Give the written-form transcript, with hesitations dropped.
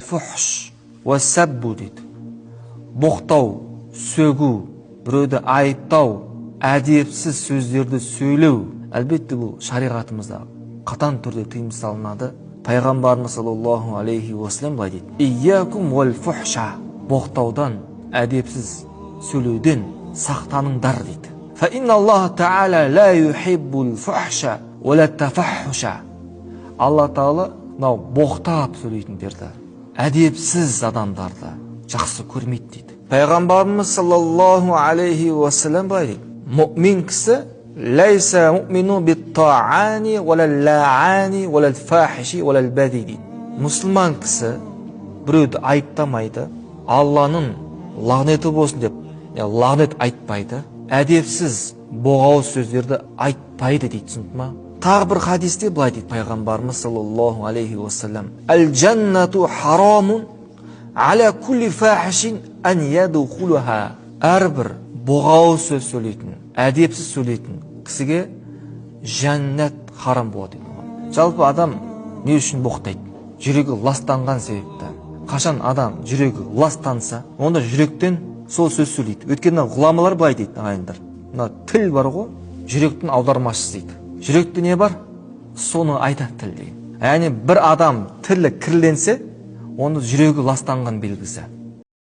Фухш ва саббу дейді. Боқтау, сөгу, біреуді айыптау, әдепсіз сөздерді сөйлеу. Әлбетте бұл шариғатымызда қатаң түрде тыйым салынады. Пайғамбарымыз саллаллаху алейхи уассалам былай дейді: Iyyakum wal fuhsha. Боқтаудан, әдепсіз сөйлеуден сақтаныңдар дейді. Fa inna Allah ta'ala la yuhibbul fuhsha wa la tafahhusha. Алла Тағала мынау боқтап сөйлейтіндерді, әдепсіз адамдарды жақсы көрмейді дейді. Пайғамбарымыз саллаллаху алейхи уассалам былай дейді: Мұъмин кісі лайса муъмину бит-та'ани валал-ла'ани валал-фахиши валал-бади дейді. Мұсылман кісі біреуді айыптамайды, Алланың лағнеті болсын деп, лағнет айтпайды, әдепсіз боғауыз сөздерді айтпайды дейді. Түсінді ма? Тағы бір хадисте былай дейді Пайғамбарымыз саллаллаху алейхи уассалам: Әл-джаннату харамун аля кулли фахишин ан ядухулуха. Әрбір боғауыз сөз сөйлейтін, әдепсіз сөйлейтін кісіге жәннат харам болады дейді. Жалпы адам не үшін боқтайды? Жүрегі ластанған себепті. Қашан адам жүрегі ластанса, онда жүректен сол сөз сөйлейді. Өйткені ғұламалар былай дейді, ағайындар. Мына тіл бар ғой, жүректің аудармашысы дейді. Жүректе не бар? Соны айтады тіл деген. Яғни бір адам тілі кірленсе, оны жүрегі ластанған белгісі.